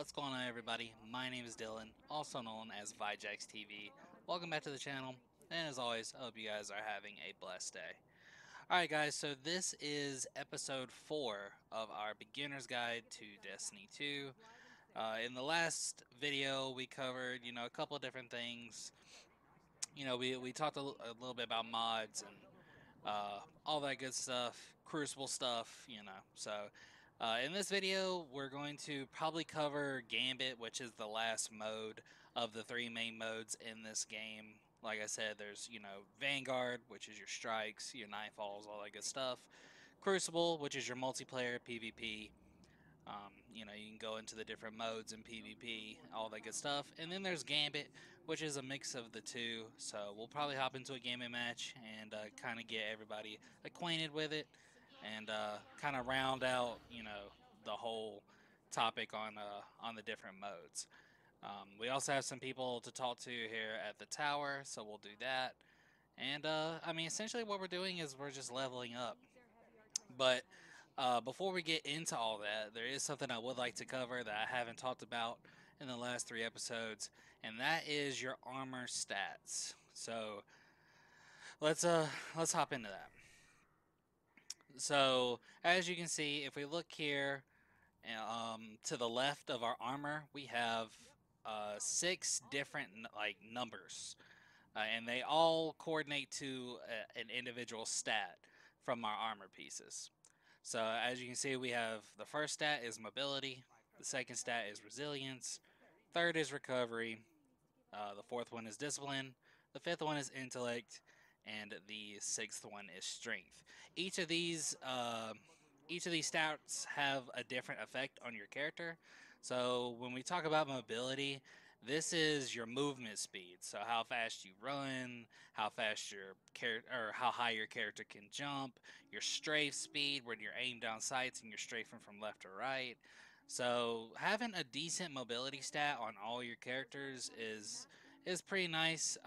What's going on, everybody? My name is Dylan, also known as Vijax TV. Welcome back to the channel, and as always, I hope you guys are having a blessed day. Alright guys, so this is episode 4 of our beginner's guide to Destiny 2. In the last video, we covered, a couple of different things. We talked a little bit about mods and all that good stuff, Crucible stuff, So, in this video, we're going to probably cover Gambit, which is the last mode of the 3 main modes in this game. Like I said, there's, Vanguard, which is your strikes, your nightfalls, all that good stuff. Crucible, which is your multiplayer PvP. You can go into the different modes in PvP, all that good stuff. And then there's Gambit, which is a mix of the two. So we'll probably hop into a Gambit match and kind of get everybody acquainted with it and kind of round out, the whole topic on the different modes. We also have some people to talk to here at the tower, so we'll do that. And essentially what we're doing is we're just leveling up. But before we get into all that, there is something I would like to cover that I haven't talked about in the last 3 episodes, and that is your armor stats. So let's hop into that. So as you can see, if we look here to the left of our armor, we have 6 different numbers, and they all coordinate to an individual stat from our armor pieces. So as you can see, we have the first stat is mobility, the second stat is resilience, third is recovery, the fourth one is discipline, the fifth one is intellect, and the sixth one is strength. Each of these stats have a different effect on your character. So when we talk about mobility, this is your movement speed. So how fast you run, how fast your or how high your character can jump, your strafe speed when you're aimed down sights and you're strafing from left to right. So having a decent mobility stat on all your characters is pretty nice.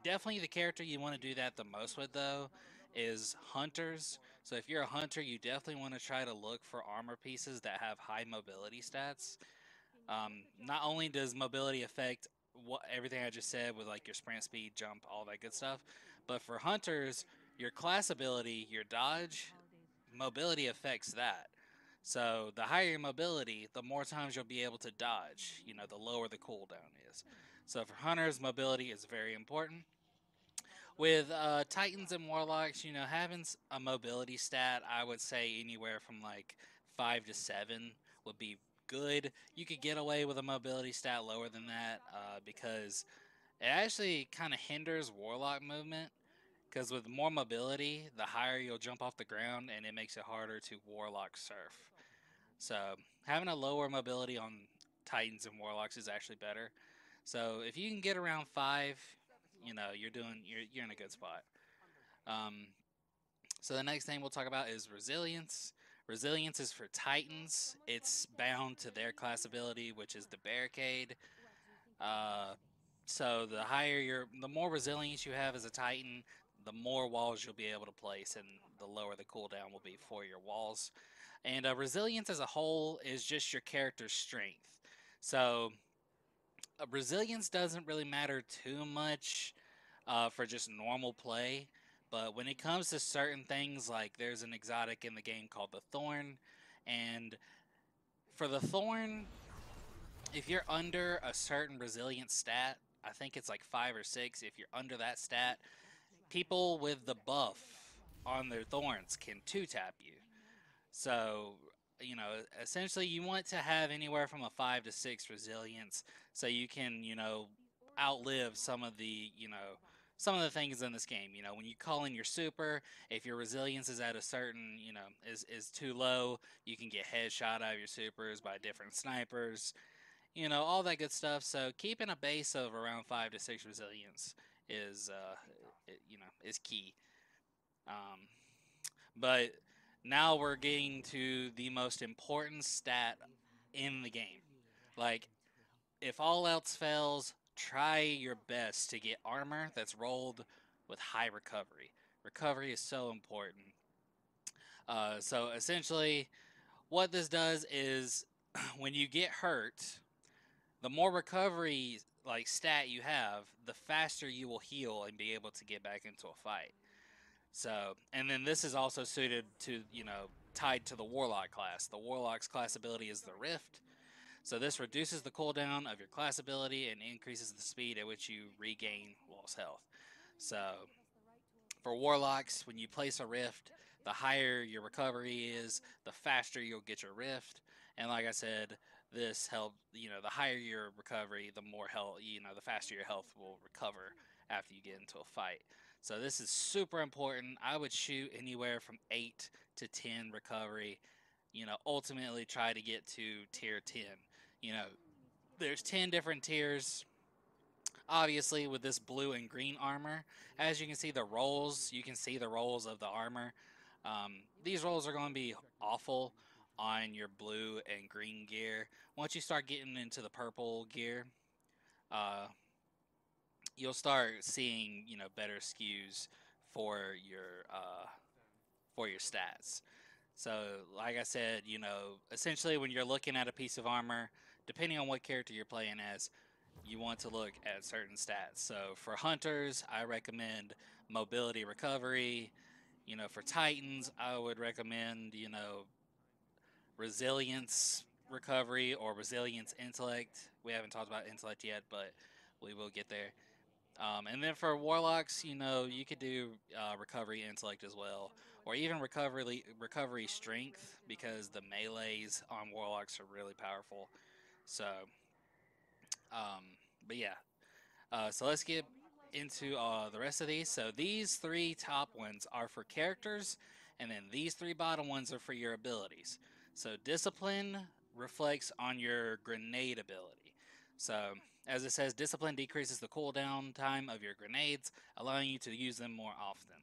Definitely the character you want to do that the most with though is hunters. So if you're a hunter, you definitely want to try to look for armor pieces that have high mobility stats. Not only does mobility affect everything I just said with like your sprint speed, jump, all that good stuff, but for hunters, your class ability, your dodge, mobility affects that. So the higher your mobility, the more times you'll be able to dodge, the lower the cooldown is. So for hunters, mobility is very important. With Titans and Warlocks, having a mobility stat, I would say anywhere from like 5 to 7 would be good. You could get away with a mobility stat lower than that because it actually kind of hinders Warlock movement. Because with more mobility, the higher you'll jump off the ground, and it makes it harder to Warlock surf. So having a lower mobility on Titans and Warlocks is actually better. So if you can get around 5, you're in a good spot. Um, so the next thing we'll talk about is resilience. Resilience is for Titans. It's bound to their class ability, which is the barricade. Uh, so the more resilience you have as a Titan, the more walls you'll be able to place, and the lower the cooldown will be for your walls. And resilience as a whole is just your character's strength. So resilience doesn't really matter too much for just normal play. But when it comes to certain things, like there's an exotic in the game called the Thorn, and for the Thorn, if you're under a certain resilience stat, I think it's like 5 or 6, if you're under that stat, people with the buff on their Thorns can 2-tap you. So, essentially you want to have anywhere from a 5 to 6 resilience so you can, outlive some of the things in this game. When you call in your super, if your resilience is at a certain, is too low, you can get headshot out of your supers by different snipers, all that good stuff. So keeping a base of around 5 to 6 resilience is, is key. Um, but now we're getting to the most important stat in the game. Like, if all else fails, try your best to get armor that's rolled with high recovery. Recovery is so important. So essentially, what this does is when you get hurt, the more recovery like stat you have, the faster you will heal and be able to get back into a fight. So, and then this is also suited to, tied to the Warlock class. The Warlock's class ability is the Rift. So this reduces the cooldown of your class ability and increases the speed at which you regain lost health. So for Warlocks, when you place a Rift, the higher your recovery is, the faster you'll get your Rift. And like I said, this help, the higher your recovery, the more health, the faster your health will recover after you get into a fight. So this is super important. I would shoot anywhere from 8 to 10 recovery. Ultimately try to get to tier 10. You know, there's 10 different tiers. Obviously, with this blue and green armor, as you can see you can see the rolls of the armor. These rolls are going to be awful on your blue and green gear. Once you start getting into the purple gear, uh, you'll start seeing better skews for your stats. So, like I said, essentially when you're looking at a piece of armor, depending on what character you're playing as, you want to look at certain stats. So, for hunters, I recommend mobility recovery. For Titans, I would recommend, resilience recovery or resilience intellect. We haven't talked about intellect yet, but we will get there. And then for warlocks, you could do recovery intellect as well, or even recovery strength because the melees on warlocks are really powerful. So, um, but yeah, so let's get into the rest of these. So these three top ones are for characters, and then these three bottom ones are for your abilities. So discipline reflects on your grenade ability. So as it says, discipline decreases the cooldown time of your grenades, allowing you to use them more often.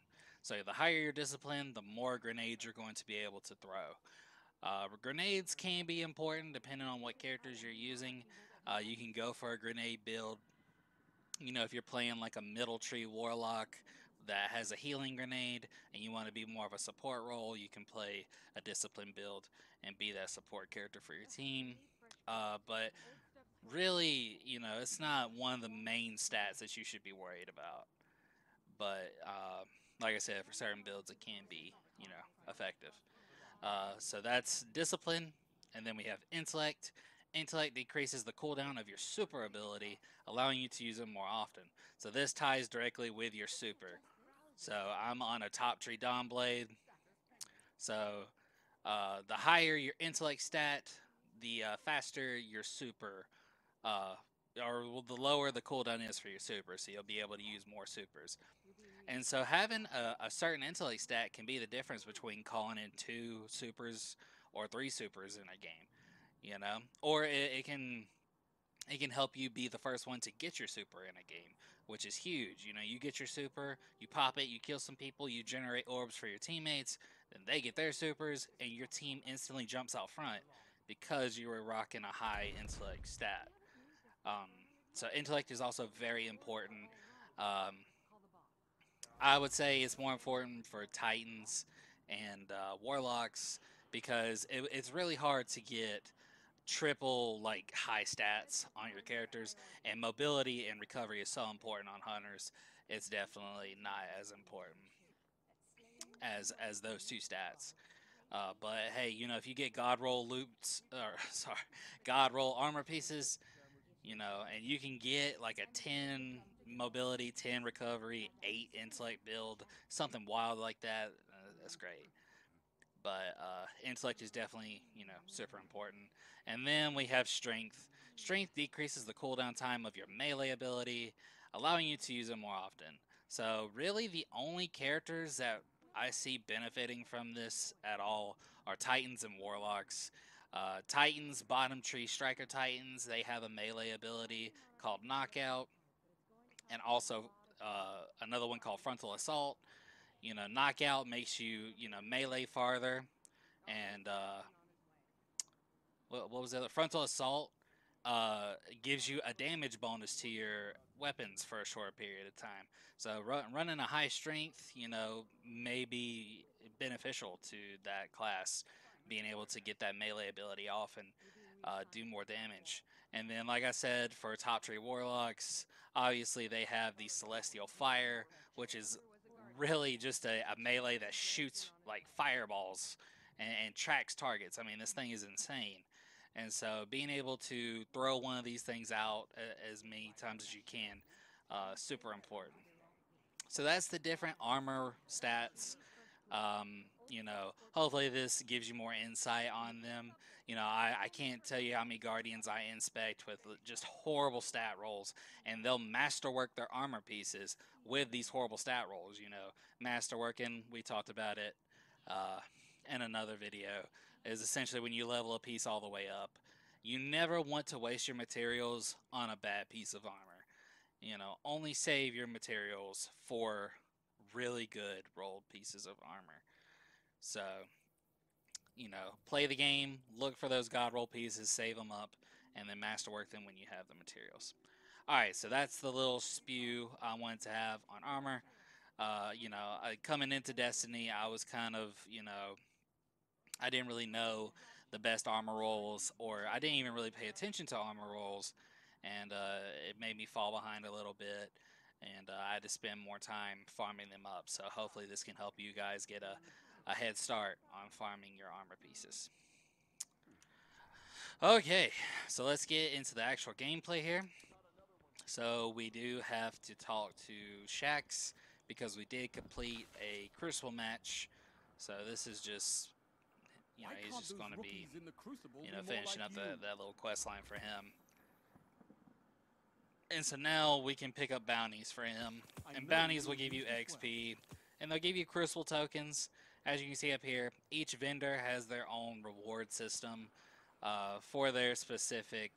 So the higher your discipline, the more grenades you're going to be able to throw. Grenades can be important depending on what characters you're using. You can go for a grenade build if you're playing like a middle tree warlock that has a healing grenade and you want to be more of a support role, you can play a discipline build and be that support character for your team. But really, it's not one of the main stats that you should be worried about. But like I said, for certain builds, it can be, effective. So that's discipline, and then we have intellect. Intellect decreases the cooldown of your super ability, allowing you to use it more often. So this ties directly with your super. So I'm on a top tree Dawnblade. So the higher your intellect stat, the faster your super, uh, or the lower the cooldown is for your super. So you'll be able to use more supers. And so having a certain intellect stat can be the difference between calling in 2 supers or 3 supers in a game, or it can help you be the first one to get your super in a game, which is huge. You get your super, you pop it, you kill some people, you generate orbs for your teammates, then they get their supers, and your team instantly jumps out front because you were rocking a high intellect stat. Um, so intellect is also very important. Um, I would say it's more important for Titans and Warlocks because it's really hard to get triple like high stats on your characters, and mobility and recovery is so important on hunters. It's definitely not as important as those two stats. But hey, if you get God roll loops or sorry, God roll armor pieces, and you can get like a 10 mobility, 10 recovery, 8 intellect build, something wild like that. That's great. But intellect is definitely, super important. And then we have strength. Strength decreases the cooldown time of your melee ability, allowing you to use it more often. So really the only characters that I see benefiting from this at all are Titans and Warlocks. Titans, bottom tree striker Titans, they have a melee ability called Knockout, and also another one called Frontal Assault. Knockout makes you, melee farther, and what was the other? Frontal Assault gives you a damage bonus to your weapons for a short period of time. So running a high strength, may be beneficial to that class, being able to get that melee ability often. do more damage. And then, like I said, for top tree warlocks, obviously they have the Celestial Fire, which is really just a melee that shoots like fireballs and tracks targets. I mean, this thing is insane. And so being able to throw one of these things out as many times as you can, super important. So that's the different armor stats. Hopefully this gives you more insight on them. I can't tell you how many Guardians I inspect with just horrible stat rolls, and they'll masterwork their armor pieces with these horrible stat rolls. Masterworking, we talked about it uh, in another video, is essentially when you level a piece all the way up. You never want to waste your materials on a bad piece of armor. Only save your materials for really good rolled pieces of armor. So, play the game, look for those god roll pieces, save them up, and then masterwork them when you have the materials. Alright, so that's the little spew I wanted to have on armor. Coming into Destiny, I was kind of, I didn't really know the best armor rolls, or I didn't even really pay attention to armor rolls, and it made me fall behind a little bit, and I had to spend more time farming them up. So hopefully this can help you guys get a head start on farming your armor pieces. Okay, so let's get into the actual gameplay here. So we do have to talk to Shax because we did complete a Crucible match. So this is just, he's just going to be, finishing up that little quest line for him. And so now we can pick up bounties for him. And bounties will give you XP, and they'll give you Crucible tokens. As you can see up here, each vendor has their own reward system for their specific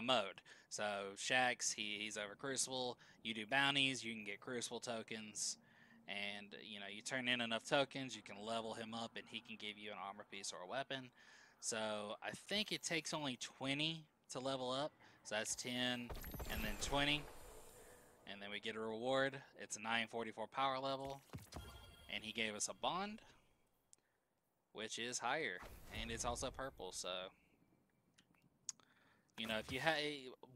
mode. So Shax, he's over Crucible. You do bounties, you can get Crucible tokens, and you turn in enough tokens, you can level him up, and he can give you an armor piece or a weapon. So I think it takes only 20 to level up. So that's 10 and then 20, and then we get a reward. It's a 944 power level, and he gave us a bond, which is higher, and it's also purple. So if you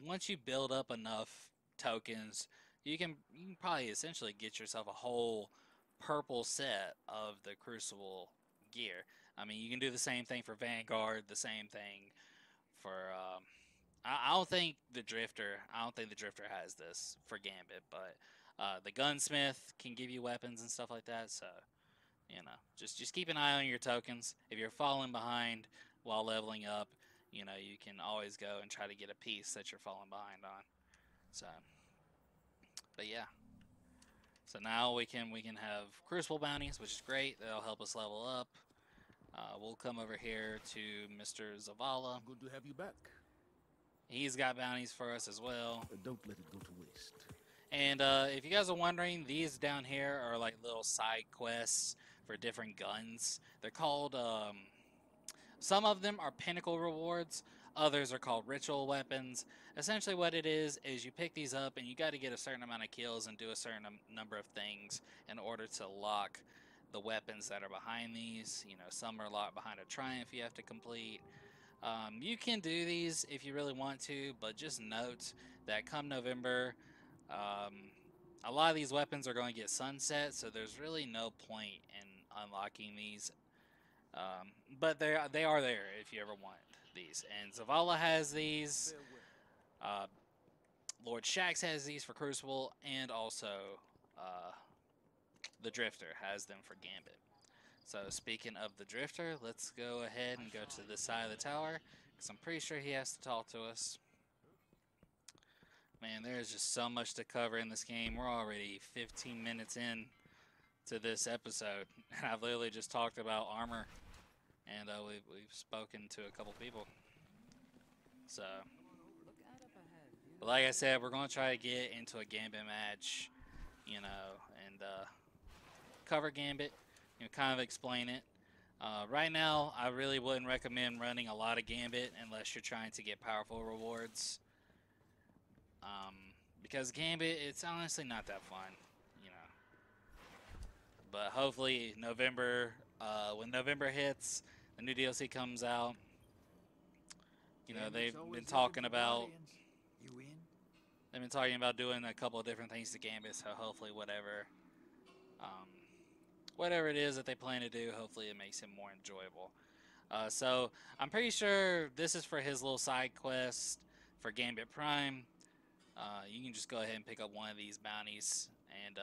once you build up enough tokens, you can probably essentially get yourself a whole purple set of the Crucible gear. I mean, you can do the same thing for Vanguard, the same thing for I don't think the Drifter has this for Gambit, but the Gunsmith can give you weapons and stuff like that. So just keep an eye on your tokens. If you're falling behind while leveling up, you can always go and try to get a piece that you're falling behind on. So, but yeah. So now we can have Crucible bounties, which is great. That'll help us level up. We'll come over here to Mr. Zavala. Good to have you back. He's got bounties for us as well. Don't let it go to waste. And if you guys are wondering, these down here are like little side quests for different guns. They're called, some of them are pinnacle rewards. Others are called ritual weapons. Essentially what it is you pick these up and you got to get a certain amount of kills and do a certain number of things in order to lock the weapons that are behind these. Some are locked behind a triumph you have to complete. You can do these if you really want to, but just note that come November, a lot of these weapons are going to get sunset, so there's really no point in unlocking these. But they are there if you ever want these. And Zavala has these. Lord Shax has these for Crucible, and also the Drifter has them for Gambit. So speaking of the Drifter, let's go ahead and go to this side of the tower, because I'm pretty sure he has to talk to us. Man, there's just so much to cover in this game. We're already 15 minutes in to this episode, and I've literally just talked about armor, and we've spoken to a couple people. So, but like I said, we're going to try to get into a Gambit match, and cover Gambit, kind of explain it. Right now, I really wouldn't recommend running a lot of Gambit unless you're trying to get powerful rewards. Because Gambit, it's honestly not that fun, But hopefully November, When November hits, the new DLC comes out. Gambit's They've been always looking talking for about guardians. You in? doing a couple of different things to Gambit. So hopefully, um, whatever it is that they plan to do, hopefully it makes him more enjoyable. So I'm pretty sure this is for his little side quest for Gambit Prime. You can just go ahead and pick up one of these bounties, and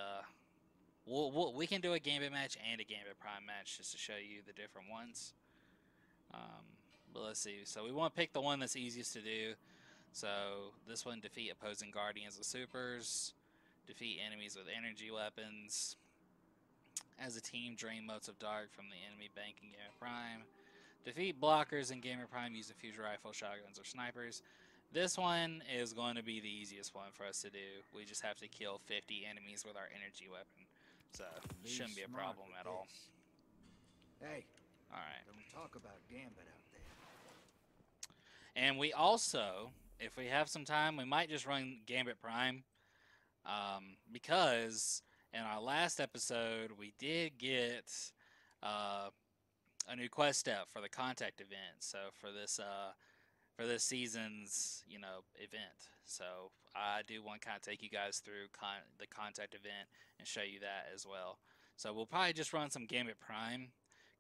we can do a Gambit match and a Gambit Prime match just to show you the different ones. Um, but let's see. So we want to pick the one that's easiest to do. So this one, defeat opposing guardians with supers, defeat enemies with energy weapons. As a team, drain motes of dark from the enemy bank in Gambit Prime. Defeat blockers in Gambit Prime using fusion rifle, shotguns, or snipers. This one is going to be the easiest one for us to do. We just have to kill 50 enemies with our energy weapon. So, shouldn't be a problem at all. Hey, Alright. don't talk about Gambit out there. And we also, if we have some time, we might just run Gambit Prime. Because in our last episode, we did get a new quest step for the contact event. So for this season's event. So I do want to kind of take you guys through the contact event and show you that as well. So we'll probably just run some Gambit Prime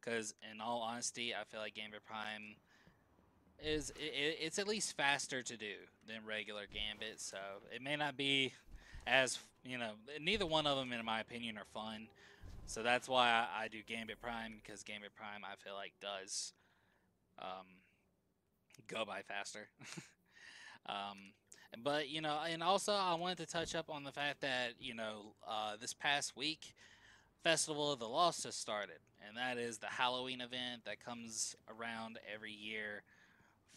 because in all honesty, I feel like Gambit Prime it's at least faster to do than regular Gambit. So it may not be as neither one of them in my opinion are fun. So that's why I do Gambit Prime, because Gambit Prime I feel like does um, go by faster. um, but and also I wanted to touch up on the fact that this past week, Festival of the Lost has started, and that is the Halloween event that comes around every year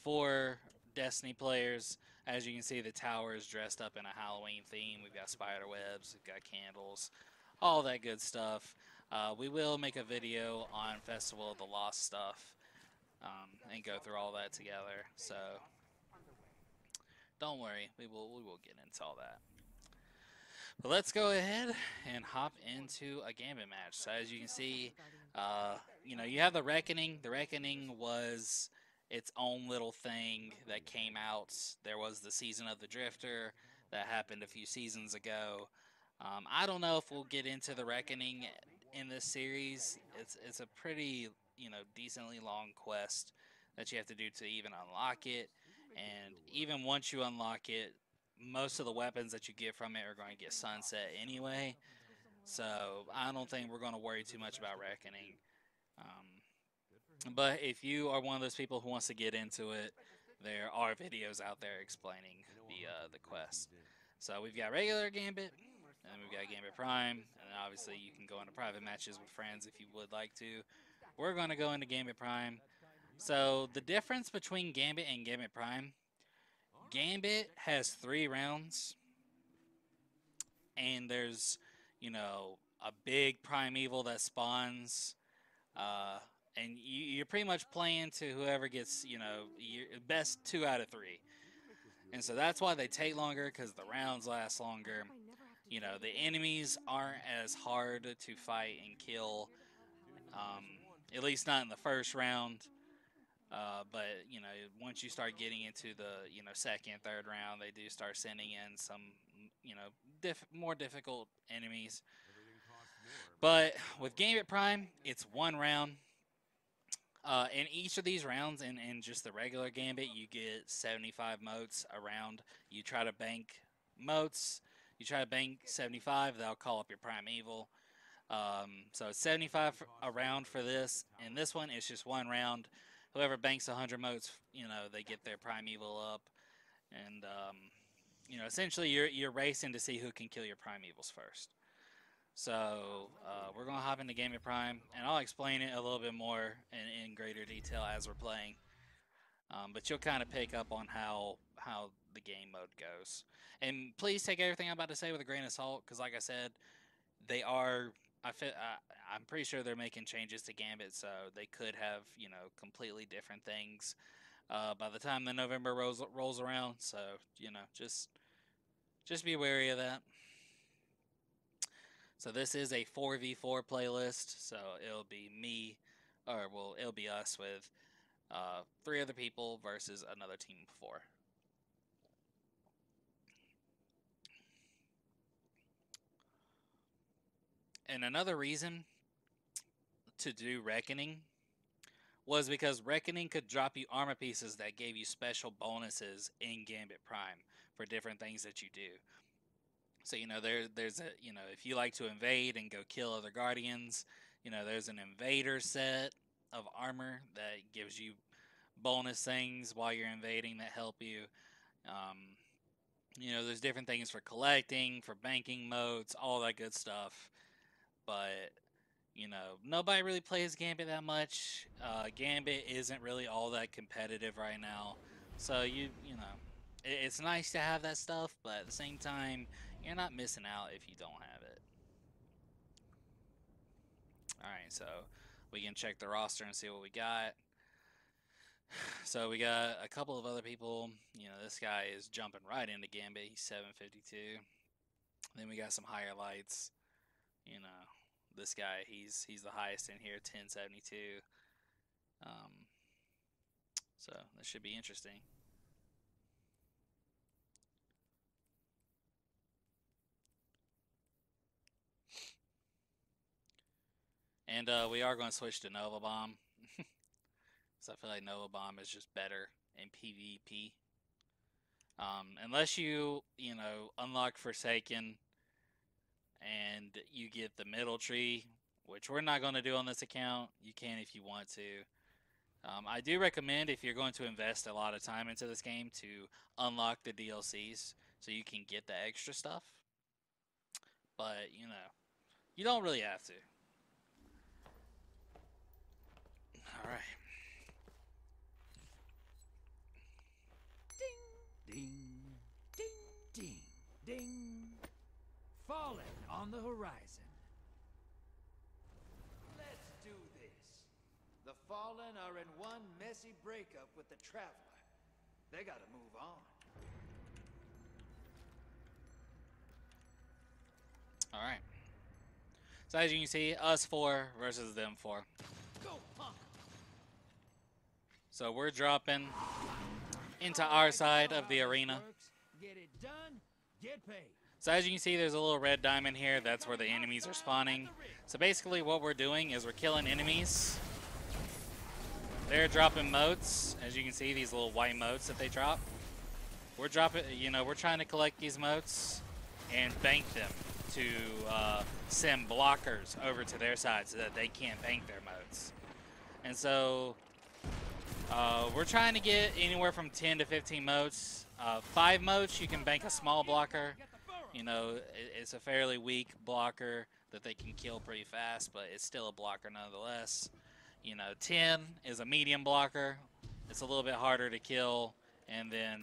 for Destiny players. As you can see, the tower is dressed up in a Halloween theme. We've got spider webs, we've got candles, all that good stuff. We will make a video on Festival of the Lost stuff and go through all that together. So don't worry, we will get into all that. But let's go ahead and hop into a Gambit match. So as you can see, you have the Reckoning. The Reckoning was its own little thing that came out. There was the Season of the Drifter that happened a few seasons ago. I don't know if we'll get into the Reckoning in this series. It's a pretty decently long quest that you have to do to even unlock it, and even once you unlock it, most of the weapons that you get from it are going to get sunset anyway. So I don't think we're going to worry too much about Reckoning. But if you are one of those people who wants to get into it, there are videos out there explaining the quest. So we've got regular Gambit, and then we've got Gambit Prime, and then obviously you can go into private matches with friends if you would like to. We're going to go into Gambit Prime. So the difference between Gambit and Gambit Prime, Gambit has 3 rounds, and there's, a big primeval that spawns, and you're pretty much playing to whoever gets, your best 2 out of 3. And so that's why they take longer, because the rounds last longer. The enemies aren't as hard to fight and kill, at least not in the first round. But once you start getting into the second, third round, they do start sending in some more difficult enemies. But with Gambit Prime, it's 1 round. In each of these rounds, in just the regular Gambit, you get 75 motes a round. You try to bank motes. You try to bank 75, that'll call up your primeval. So it's 75 a round for this. In this one, it's just 1 round. Whoever banks 100 motes, they get their primeval up. And, essentially you're racing to see who can kill your primevals first. So we're going to hop into Gambit Prime, and I'll explain it a little bit more in greater detail as we're playing. But you'll kind of pick up on how the game mode goes. And please take everything I'm about to say with a grain of salt, because like I said, they are... I'm pretty sure they're making changes to Gambit, so they could have, completely different things by the time the November rolls around. So, just be wary of that. So this is a 4v4 playlist, so it'll be me or well, it'll be us with 3 other people versus another team of 4. And another reason to do Reckoning was because Reckoning could drop you armor pieces that gave you special bonuses in Gambit Prime for different things that you do. So there's a if you like to invade and go kill other guardians, there's an invader set of armor that gives you bonus things while you're invading that help you. Um, there's different things for collecting, for banking modes, all that good stuff. But nobody really plays Gambit that much. Gambit isn't really all that competitive right now, so it's nice to have that stuff, but at the same time, you're not missing out if you don't have it. All right, so we can check the roster and see what we got. So we got a couple of other people. This guy is jumping right into Gambit. He's 752. Then we got some higher lights. This guy, he's the highest in here, 1072. So this should be interesting. And we are going to switch to Nova Bomb. So I feel like Nova Bomb is just better in PvP. Unless you unlock Forsaken and you get the middle tree, which we're not going to do on this account. You can if you want to. I do recommend, if you're going to invest a lot of time into this game, to unlock the DLCs so you can get the extra stuff. But, you don't really have to. Alright. Ding, ding, ding, ding. Fallen on the horizon. Let's do this. The Fallen are in one messy breakup with the Traveler. They gotta move on. Alright. So as you can see, us 4 versus them 4. Go, punk. So we're dropping into our side of the arena. Get it done, get paid. So as you can see, there's a little red diamond here. That's where the enemies are spawning. So basically what we're doing is we're killing enemies. They're dropping motes. As you can see, these little white motes that they drop. We're dropping, we're trying to collect these motes and bank them to send blockers over to their side so that they can't bank their motes. And so we're trying to get anywhere from 10 to 15 motes. 5 motes, you can bank a small blocker. It's a fairly weak blocker that they can kill pretty fast, but it's still a blocker nonetheless. 10 is a medium blocker. It's a little bit harder to kill. And then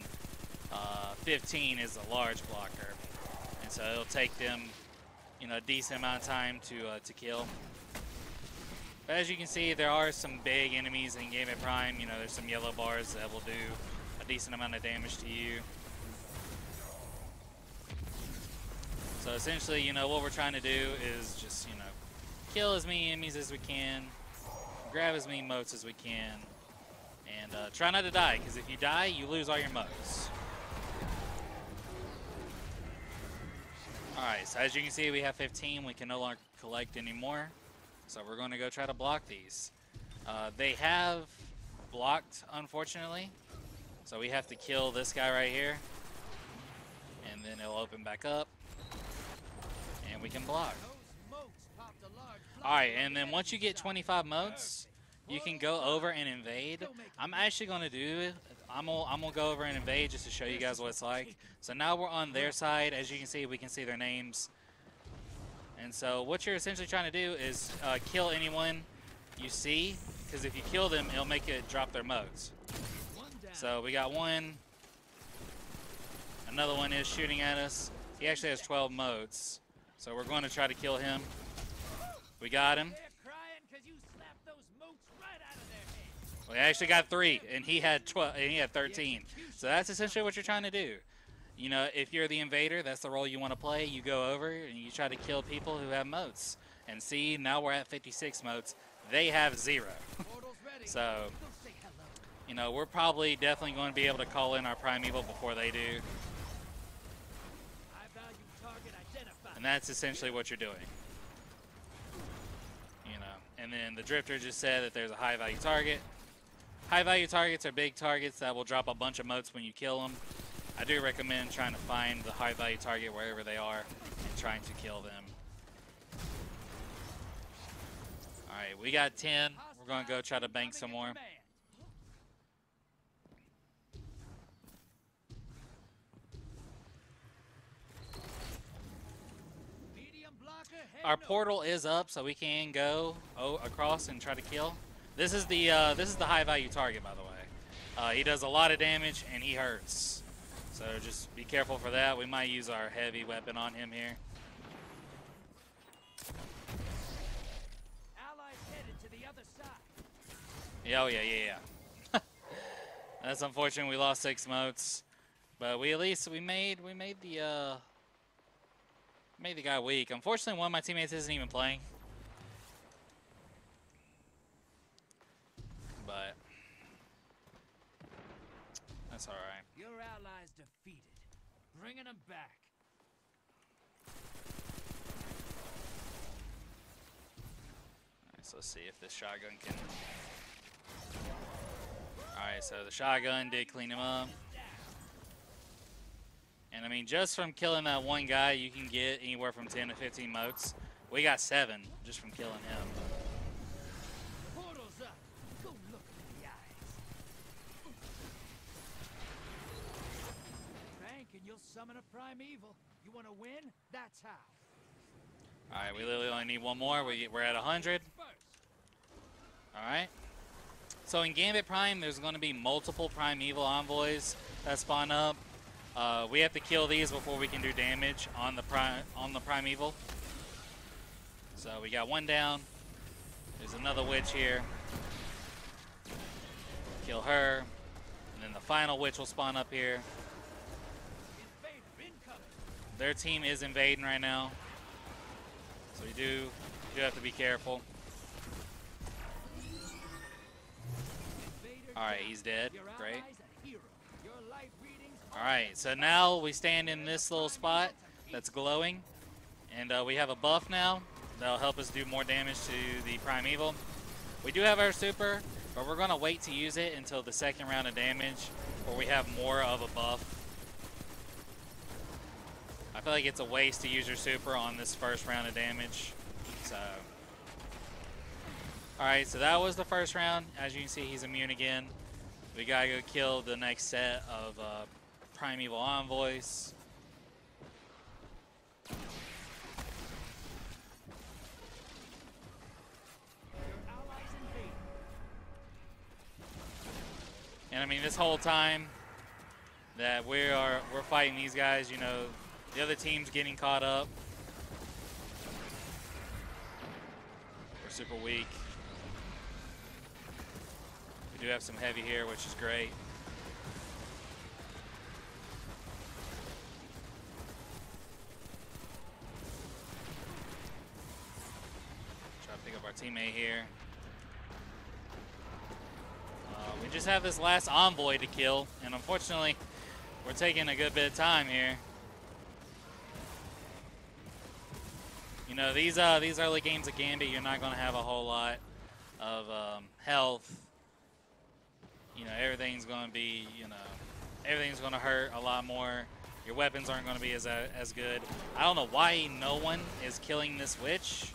15 is a large blocker. And so it'll take them, a decent amount of time to kill. But as you can see, there are some big enemies in Gambit Prime. There's some yellow bars that will do a decent amount of damage to you. So essentially, what we're trying to do is just, kill as many enemies as we can, grab as many motes as we can, and try not to die, because if you die, you lose all your motes. Alright, so as you can see, we have 15. We can no longer collect anymore. So we're going to go try to block these. They have blocked, unfortunately. So we have to kill this guy right here. And then it'll open back up. And we can block. Alright, and then once you get 25 motes, you can go over and invade. I'm actually going to do it. I'm gonna go over and invade just to show you guys what it's like. So now we're on their side. As you can see, we can see their names. And so what you're essentially trying to do is kill anyone you see, because if you kill them, it'll make it drop their motes. So we got one. Another one is shooting at us. He actually has 12 motes. So we're going to try to kill him. We got him. We actually got 3, and he had 12, and he had 13. So that's essentially what you're trying to do. If you're the invader, that's the role you want to play. You go over and you try to kill people who have motes. And see, now we're at 56 motes. they have 0. So, you know, we're probably definitely going to be able to call in our Primeval before they do. And that's essentially what you're doing. You know, and then the Drifter just said that there's a high value target. High value targets are big targets that will drop a bunch of motes when you kill them. I do recommend trying to find the high value target wherever they are and trying to kill them. Alright, we got 10. We're going to go try to bank some more. Our portal is up, so we can go across and try to kill. This is the high value target, by the way. He does a lot of damage and he hurts, so just be careful for that. We might use our heavy weapon on him here. Allies headed to the other side. Yeah, oh yeah. That's unfortunate. We lost 6 motes, but we made the guy weak. Unfortunately, one of my teammates isn't even playing. But that's all right. Your allies defeated. Bringing them back. Alright, so let's see if this shotgun can. Alright, so the shotgun did clean him up. And I mean, just from killing that one guy, you can get anywhere from 10 to 15 motes. We got 7 just from killing him. Portal's up. Go look in the eyes. Bank and you'll summon a primeval. You want to win? That's how. Alright, we literally only need one more. We're at 100. Alright. So in Gambit Prime, there's going to be multiple Primeval envoys that spawn up. We have to kill these before we can do damage on the Primeval. So we got one down. There's another witch here. Kill her. And then the final witch will spawn up here. Their team is invading right now. So we do have to be careful. Alright, he's dead. Great. Alright, so now we stand in this little spot that's glowing. And we have a buff now that'll help us do more damage to the Primeval. We do have our super, but we're going to wait to use it until the second round of damage where we have more of a buff. I feel like it's a waste to use your super on this first round of damage. So, alright, so that was the first round. As you can see, he's immune again. We gotta go kill the next set of Primeval envoys. And I mean, this whole time that we're fighting these guys, you know, the other team's getting caught up. We're super weak. We do have some heavy here, which is great. Try to pick up our teammate here. We just have this last envoy to kill, and unfortunately, we're taking a good bit of time here. You know, these early games of Gambit, you're not going to have a whole lot of health. You know, everything's going to be, you know, everything's going to hurt a lot more. Your weapons aren't going to be as good. I don't know why no one is killing this witch,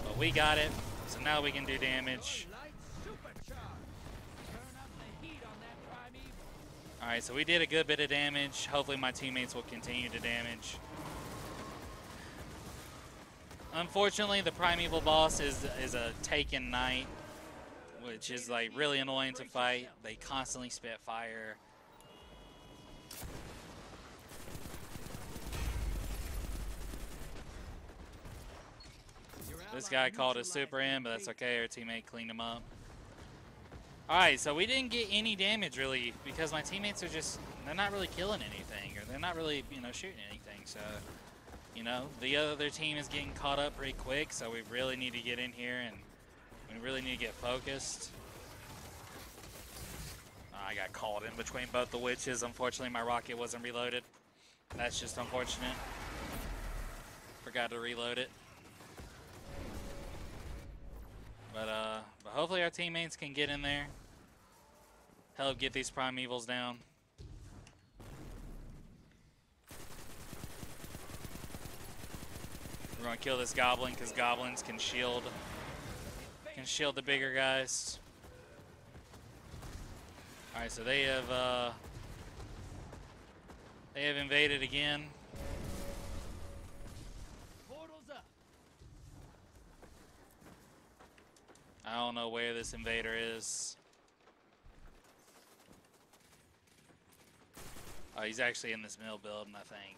but we got it. So now we can do damage. Alright, so we did a good bit of damage. Hopefully my teammates will continue to damage. Unfortunately, the Primeval boss is a Taken Knight, which is like really annoying to fight. They constantly spit fire. This guy called a super in, but that's okay. Our teammate cleaned him up. Alright, so we didn't get any damage really because my teammates are just, they're not really killing anything, or they're not really, you know, shooting anything. So, you know, the other team is getting caught up pretty quick, so we really need to get in here and We really need to get focused. I got caught in between both the witches. Unfortunately, my rocket wasn't reloaded. That's just unfortunate. Forgot to reload it. But hopefully our teammates can get in there. Help get these primevals down. We're gonna kill this goblin because goblins can shield the bigger guys. All right, so they have invaded again. Portals up. I don't know where this invader is. Oh, he's actually in this mill building, I think.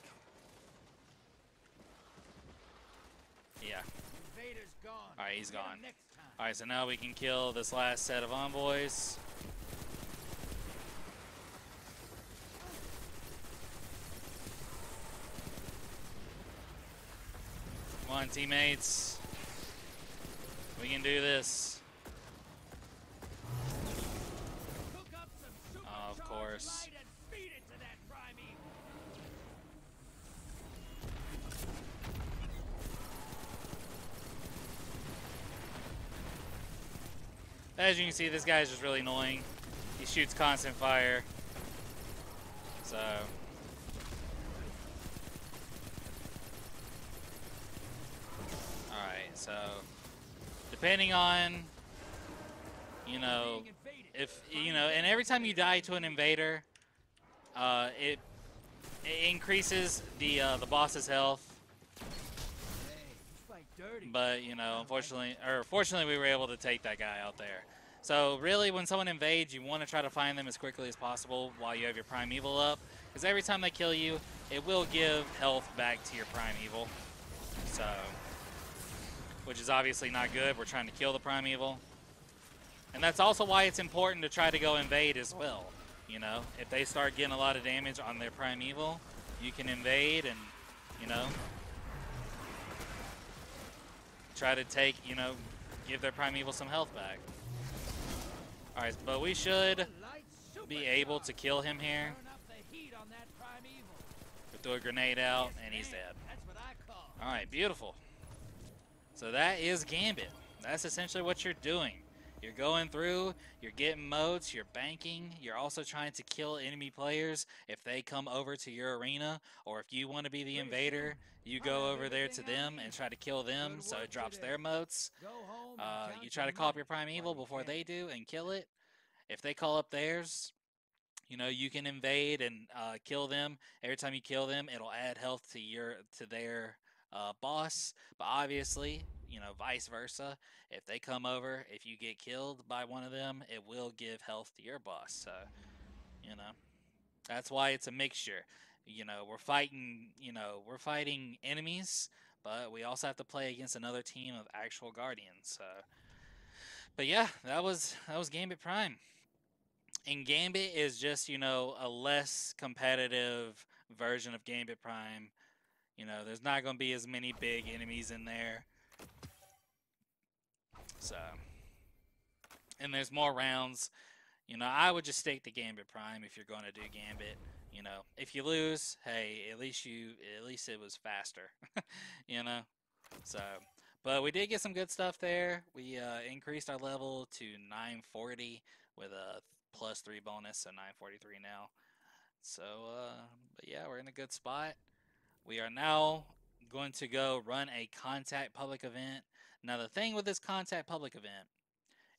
Yeah. Invader's gone. All right, he's Get him gone. next time. All right, so now we can kill this last set of envoys. Come on, teammates. We can do this. Hook up some Oh, of supercharged course. light and feed it to that primeval. As you can see, this guy is just really annoying. He shoots constant fire. So. Alright, so. Depending on, you know, if, you know, and every time you die to an invader, it increases the boss's health. Hey, you fight dirty. But, you know, fortunately, we were able to take that guy out there. So, really, when someone invades, you want to try to find them as quickly as possible while you have your primeval up. Because every time they kill you, it will give health back to your primeval. So, which is obviously not good. We're trying to kill the primeval. And that's also why it's important to try to go invade as well. You know, if they start getting a lot of damage on their primeval, you can invade and, you know, try to take, you know, give their primeval some health back. Alright, but we should be able to kill him here. Turn up the heat on that primeval. We throw a grenade out, and he's dead. That's what I call. Alright, beautiful. So that is Gambit. That's essentially what you're doing. You're going through, you're getting motes, you're banking, you're also trying to kill enemy players if they come over to your arena, or if you want to be the invader, you go over there to them and try to kill them so it drops their motes. Go home and count You try to your call up your money primeval while you before can. they do and kill it. If they call up theirs, you know, you can invade and kill them. Every time you kill them, it'll add health to their boss. But obviously, you know, vice versa. If they come over, if you get killed by one of them, it will give health to your boss. So, you know, that's why it's a mixture. You know, we're fighting enemies, but we also have to play against another team of actual guardians. So, but yeah, that was Gambit Prime. And Gambit is just, you know, a less competitive version of Gambit Prime. You know, there's not going to be as many big enemies in there. So, and there's more rounds. You know, I would just stick to Gambit Prime if you're going to do Gambit. You know, if you lose, hey, at least it was faster. You know, so. But we did get some good stuff there. We increased our level to 940 with a +3 bonus, so 943 now. So, but yeah, we're in a good spot. We are now going to go run a contact public event. Now, the thing with this contact public event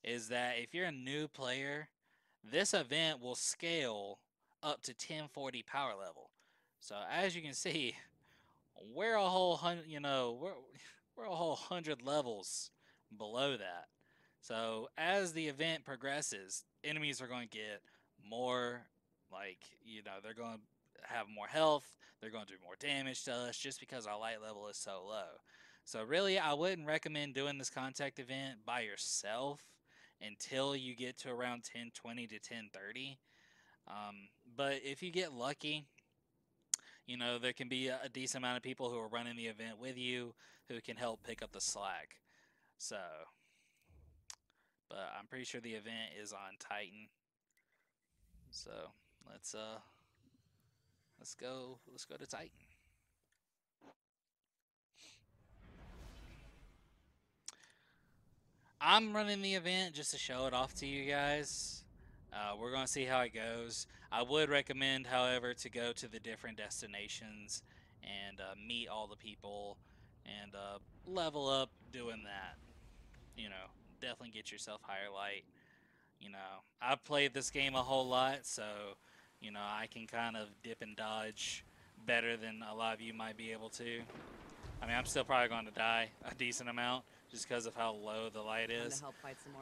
is that if you're a new player, this event will scale up to 1040 power level. So, as you can see, we're a whole hundred, you know, we're a whole 100 levels below that. So as the event progresses, enemies are going to get more, like, you know, they're going to have more health, they're going to do more damage to us just because our light level is so low. So really, I wouldn't recommend doing this contact event by yourself until you get to around 1020 to 1030. But if you get lucky, you know, there can be a decent amount of people who are running the event with you who can help pick up the slack. So, but I'm pretty sure the event is on Titan. So let's go to Titan. I'm running the event just to show it off to you guys. We're going to see how it goes. I would recommend, however, to go to the different destinations and meet all the people and level up doing that. You know, definitely get yourself higher light. You know, I've played this game a whole lot, so, you know, I can kind of dip and dodge better than a lot of you might be able to. I mean, I'm still probably going to die a decent amount just because of how low the light is.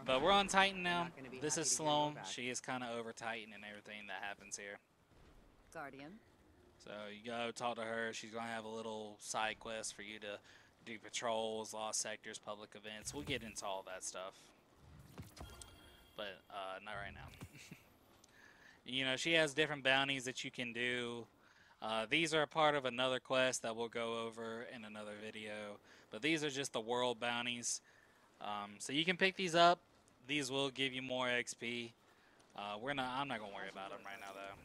But we're on Titan now. This is Sloane. She is kind of over Titan and everything that happens here. Guardian. So you go talk to her. She's going to have a little side quest for you to do patrols, lost sectors, public events. We'll get into all that stuff. But not right now. You know, she has different bounties that you can do. These are a part of another quest that we'll go over in another video. But these are just the world bounties. So you can pick these up. These will give you more XP. I'm not going to worry about them right now, though.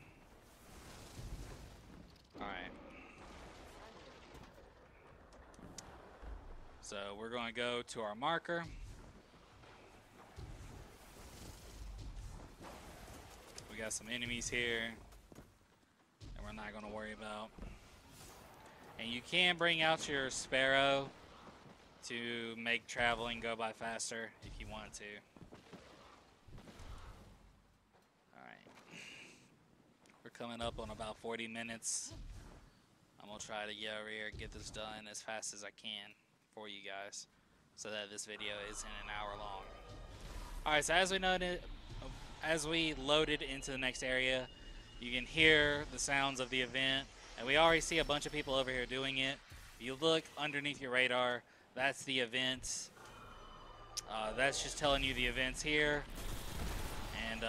Alright. So we're going to go to our marker. We got some enemies here that we're not going to worry about. And you can bring out your Sparrow to make traveling go by faster if you want to. Alright. We're coming up on about 40 minutes. I'm going to try to get over here and get this done as fast as I can for you guys so that this video isn't an hour long. Alright, so as we loaded into the next area, you can hear the sounds of the event, and we already see a bunch of people over here doing it. If you look underneath your radar, that's the event. That's just telling you the event's here. And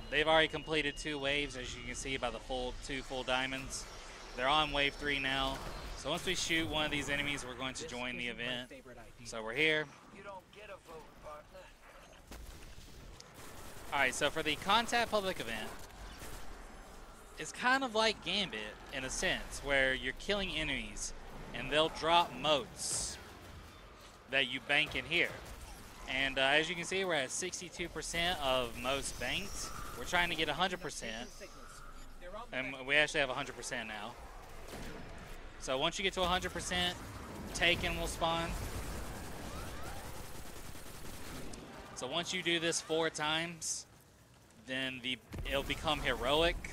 they've already completed 2 waves, as you can see by the 2 full diamonds. They're on wave 3 now. So once we shoot one of these enemies, we're going to join the event. So we're here. You don't get a vote, partner. Alright, so for the Contact Public event, it's kind of like Gambit in a sense, where you're killing enemies and they'll drop motes that you bank in here. And as you can see, we're at 62% of motes banked. We're trying to get 100%, and we actually have 100% now. So once you get to 100%, Taken will spawn. So once you do this 4 times, then it'll become heroic,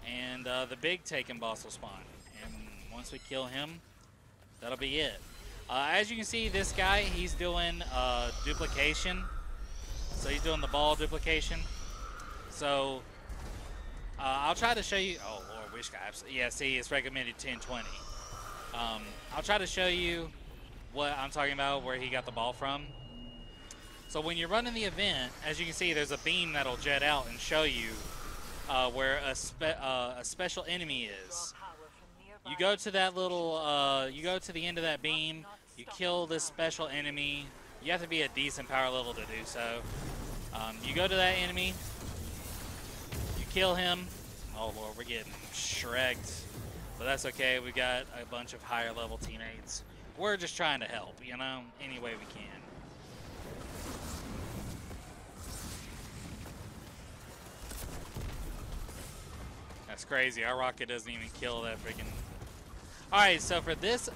and the big Taken boss will spawn. And once we kill him, that'll be it. As you can see, this guy, he's doing duplication. So he's doing the ball duplication. So I'll try to show you. Oh Lord, which guy? Yeah, see, it's recommended 1020. I'll try to show you what I'm talking about, where he got the ball from. So when you're running the event, as you can see, there's a beam that'll jet out and show you where a special enemy is. You go to that little, you go to the end of that beam, you kill this special enemy. You have to be a decent power level to do so. You go to that enemy, you kill him. Oh Lord, we're getting shreked. But that's okay, we got a bunch of higher level teammates. We're just trying to help, you know, any way we can. That's crazy. Our rocket doesn't even kill that freaking... Alright, so for this,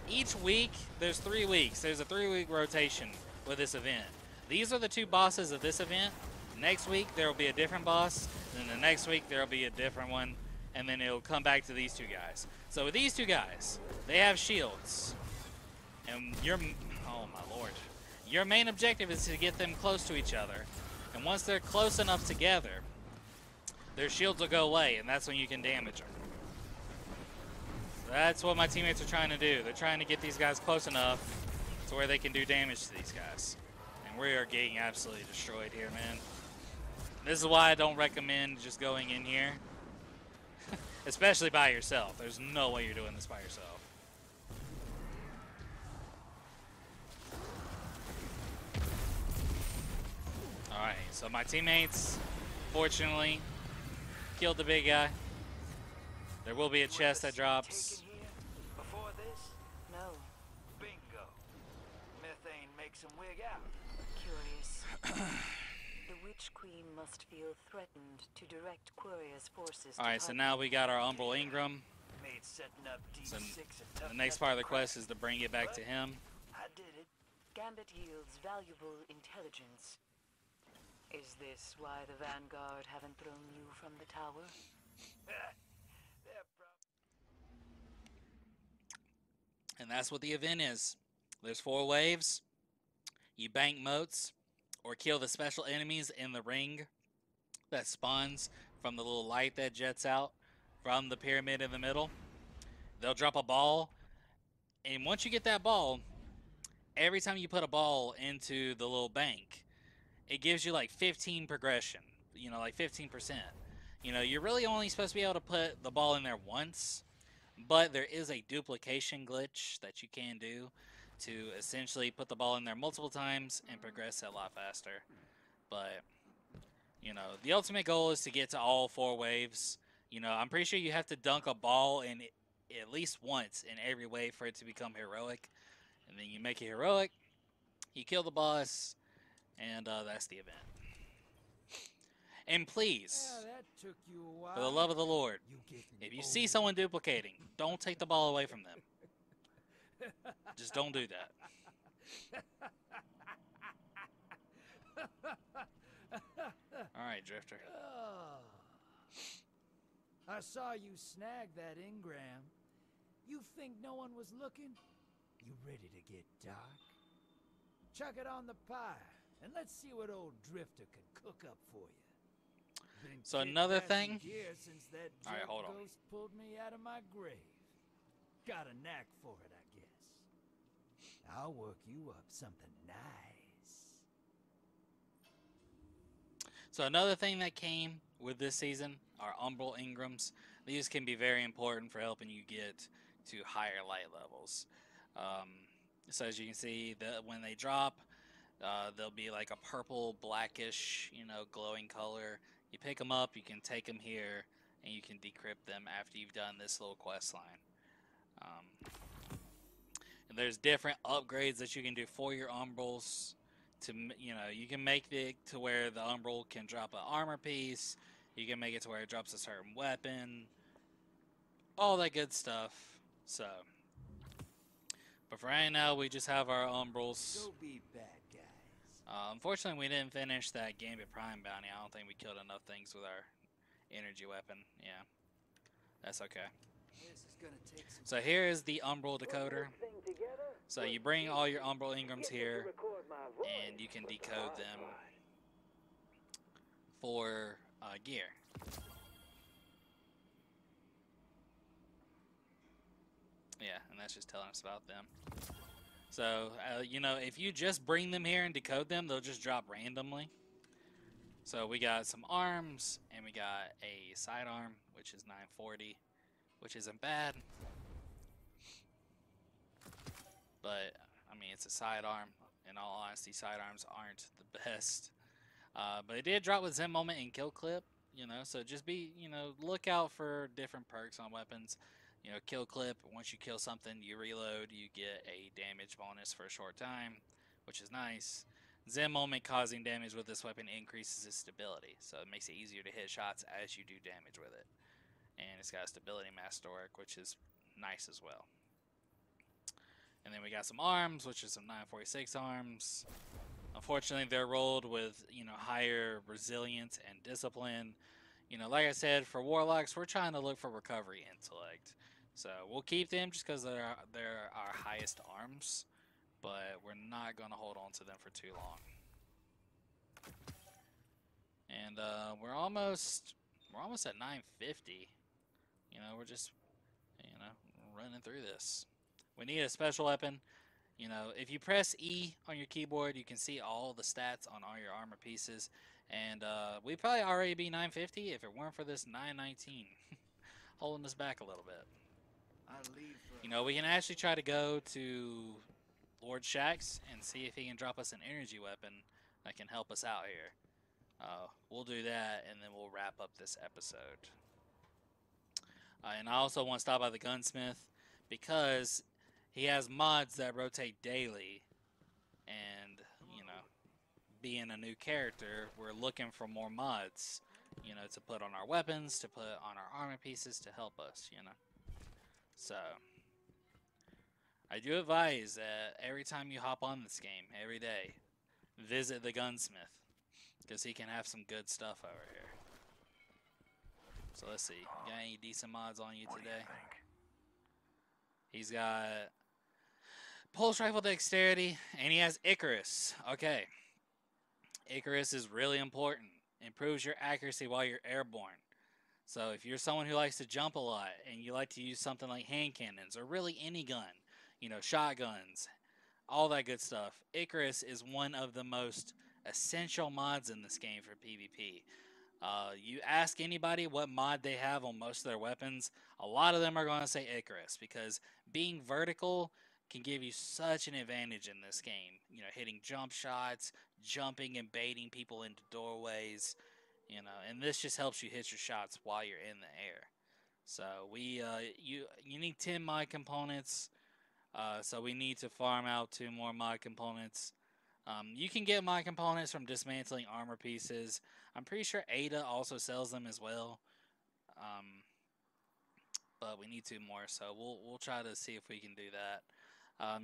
each week, there's 3 weeks. There's a 3-week rotation with this event. These are the 2 bosses of this event. Next week, there will be a different boss. Then the next week, there will be a different one. And then it'll come back to these 2 guys. So with these 2 guys, they have shields. And oh my lord. Your main objective is to get them close to each other. And once they're close enough together, their shields will go away, and that's when you can damage them. That's what my teammates are trying to do. They're trying to get these guys close enough to where they can do damage to these guys. And we are getting absolutely destroyed here, man. This is why I don't recommend just going in here. Especially by yourself. There's no way you're doing this by yourself. So my teammates, fortunately, killed the big guy. There will be a chest that drops. Taken here before this? No. Bingo. Methane makes him wig out. Curious. The Witch Queen must feel threatened to direct Queria's forces. Alright, so now we got our Umbral Ingram. Made setting up So D6 a tough the next nut part of to the crack. quest is to bring it back to him. I did it. Gambit yields valuable intelligence. Is this why the Vanguard haven't thrown you from the tower? They're And that's what the event is. There's 4 waves. You bank moats or kill the special enemies in the ring that spawns from the little light that jets out from the pyramid in the middle. They'll drop a ball, and once you get that ball, every time you put a ball into the little bank, it gives you like 15 progression, you know, like 15%. You know, you're really only supposed to be able to put the ball in there once, but there is a duplication glitch that you can do to essentially put the ball in there multiple times and progress it a lot faster. But, you know, the ultimate goal is to get to all 4 waves. You know, I'm pretty sure you have to dunk a ball in at least once in every wave for it to become heroic. And then you make it heroic, you kill the boss, and that's the event. And please, Yeah, that took you a while. for the love of the Lord, You getting if you old. see someone duplicating, don't take the ball away from them. Just don't do that. Alright, Drifter. Oh. I saw you snag that engram. You think no one was looking? You ready to get dark? Chuck it on the pyre, and let's see what old Drifter can cook up for you. Been So kicked another ass in thing- gear since that All right, drunk hold on. ghost pulled me out of my grave. Got a knack for it, I guess. I'll work you up something nice. So another thing that came with this season are Umbral Ingrams. These can be very important for helping you get to higher light levels. So as you can see, when they drop, they'll be like a purple, blackish, you know, glowing color. You pick them up, you can take them here, and you can decrypt them after you've done this little quest line. And there's different upgrades that you can do for your Umbrals. You know, you can make it to where the Umbral can drop an armor piece. You can make it to where it drops a certain weapon. All that good stuff. So, but for right now, we just have our Umbrals. Go be bad guys. Unfortunately, we didn't finish that Gambit Prime bounty. I don't think we killed enough things with our energy weapon. Yeah, that's okay. This is gonna take some So here is the Umbral decoder. So you bring all your Umbral Ingrams here, and you can decode them for gear. Yeah, and that's just telling us about them. So, you know, if you just bring them here and decode them, they'll just drop randomly. So we got some arms, and we got a sidearm, which is 940, which isn't bad. But, I mean, it's a sidearm. In all honesty, sidearms aren't the best. But it did drop with Zen Moment and Kill Clip, you know, so just be, you know, look out for different perks on weapons. You know, Kill Clip, once you kill something, you reload, you get a damage bonus for a short time, which is nice. Zen Moment causing damage with this weapon increases its stability, so it makes it easier to hit shots as you do damage with it. And it's got a stability mastery, which is nice as well. And then we got some arms, which is some 946 arms. Unfortunately, they're rolled with, you know, higher resilience and discipline. You know, like I said, for warlocks, we're trying to look for recovery intellect. So we'll keep them just because they're our highest arms, but we're not going to hold on to them for too long. And we're almost at 950. You know, we're just, you know, running through this. We need a special weapon. You know, if you press E on your keyboard, you can see all the stats on all your armor pieces. And we'd probably already be 950 if it weren't for this 919 holding us back a little bit. I'll leave for You know, we can actually try to go to Lord Shaxx and see if he can drop us an energy weapon that can help us out here. We'll do that, and then we'll wrap up this episode. And I also want to stop by the gunsmith because he has mods that rotate daily, and being a new character, we're looking for more mods, to put on our weapons, to put on our armor pieces to help us, So, I do advise that every time you hop on this game, every day, visit the gunsmith, because he can have some good stuff over here. So let's see, you got any decent mods on you today? He's got pulse rifle dexterity, and he has Icarus. Okay. Icarus is really important. Improves your accuracy while you're airborne. So if you're someone who likes to jump a lot and you like to use something like hand cannons or really any gun, shotguns, all that good stuff, Icarus is one of the most essential mods in this game for PvP. You ask anybody what mod they have on most of their weapons, a lot of them are going to say Icarus, because being vertical can give you such an advantage in this game. Hitting jump shots, jumping and baiting people into doorways, and this just helps you hit your shots while you're in the air. So you need 10 mod components, so we need to farm out 2 more mod components. You can get mod components from dismantling armor pieces. I'm pretty sure Ada also sells them as well. But we need 2 more, so we'll try to see if we can do that.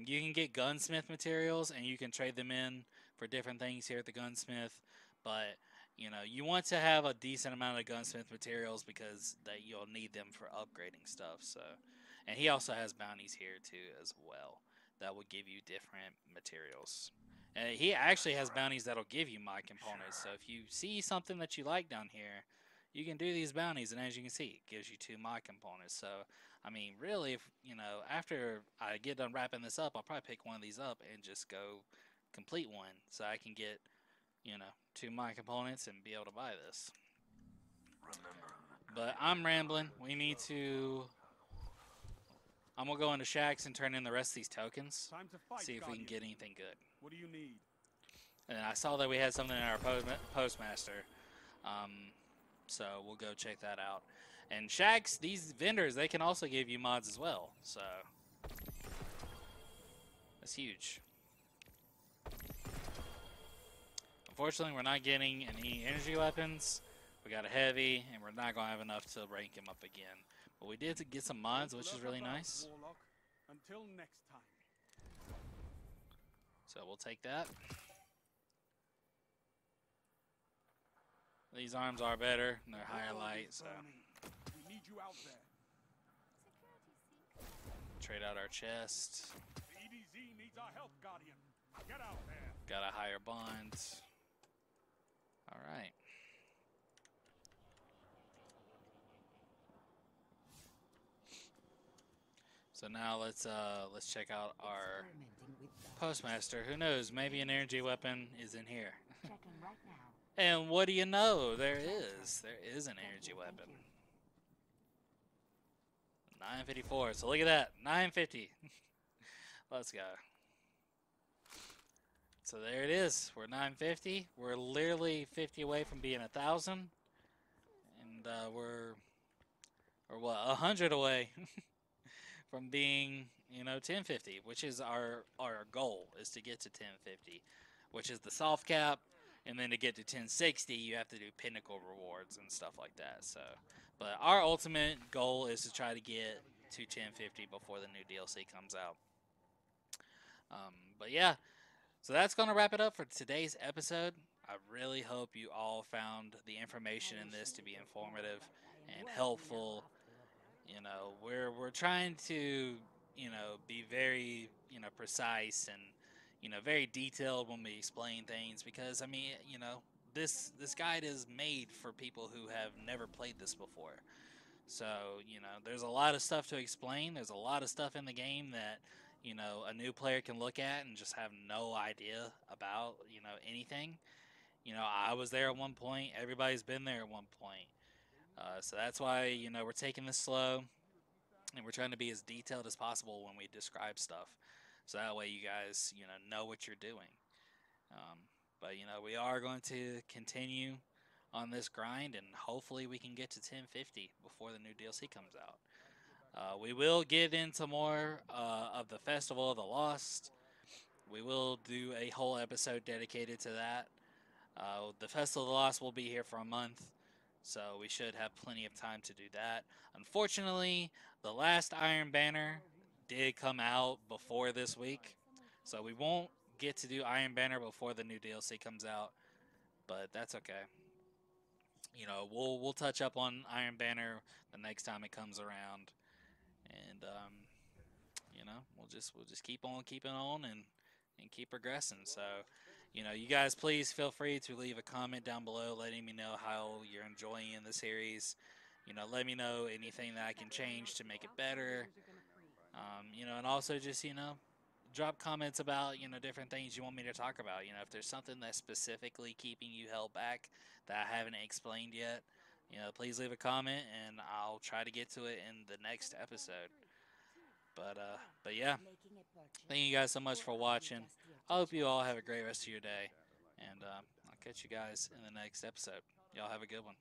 You can get gunsmith materials, and you can trade them in for different things here at the gunsmith. But you want to have a decent amount of gunsmith materials because that you'll need them for upgrading stuff. So, and he also has bounties here too as well that will give you different materials. And he actually has bounties that'll give you mod components. So if you see something that you like down here, you can do these bounties, and as you can see, it gives you 2 mod components. So, I mean, really, if after I get done wrapping this up, I'll probably pick one of these up and just go complete one, so I can get 2 mod components and be able to buy this. But I'm rambling. We need to. I'm gonna go into Shacks and turn in the rest of these tokens. Time to fight, See if we Guardian. can get anything good. What do you need? And I saw that we had something in our postmaster. So we'll go check that out. And Shacks, these vendors, they can also give you mods as well. So that's huge. Unfortunately, we're not getting any energy weapons. We got a heavy, and we're not going to have enough to rank him up again. But we did get some mods, which is really nice. Warlock. Until next time. So we'll take that. These arms are better, and they're higher light, so We need you out there. trade out our chest. The EDZ needs our help, Guardian. Get out there. Got a higher bond. All right. So now let's check out our postmaster. Who knows? Maybe an energy weapon is in here. Checking right now. And what do you know? There is an energy weapon. 954. So look at that. 950. Let's go. So there it is. We're 950. We're literally 50 away from being 1,000. And we're what, 100 away from being, 1050, which is our goal, is to get to 1050, which is the soft cap. And then to get to 1060, you have to do pinnacle rewards and stuff like that. So, but our ultimate goal is to try to get to 1050 before the new DLC comes out. But yeah, so that's going to wrap it up for today's episode. I really hope you all found the information in this to be informative and helpful. We're trying to, be very, precise and, very detailed when we explain things, because I mean, this guide is made for people who have never played this before. So, there's a lot of stuff to explain. There's a lot of stuff in the game that, a new player can look at and just have no idea about, anything. I was there at one point. Everybody's been there at one point. So that's why, we're taking this slow, and we're trying to be as detailed as possible when we describe stuff. So that way you guys, know what you're doing. But we are going to continue on this grind, and hopefully we can get to 1050 before the new DLC comes out. We will get into more of the Festival of the Lost. We will do a whole episode dedicated to that. The Festival of the Lost will be here for a month, so we should have plenty of time to do that. Unfortunately, the last Iron Banner did come out before this week, so we won't get to do Iron Banner before the new DLC comes out, but that's okay. We'll touch up on Iron Banner the next time it comes around, and we'll just keep on keeping on and keep progressing. So, you guys please feel free to leave a comment down below letting me know how you're enjoying the series. Let me know anything that I can change to make it better. And also just, drop comments about, different things you want me to talk about. If there's something that's specifically keeping you held back that I haven't explained yet, please leave a comment and I'll try to get to it in the next episode. But yeah, thank you guys so much for watching. I hope you all have a great rest of your day, and I'll catch you guys in the next episode. Y'all have a good one.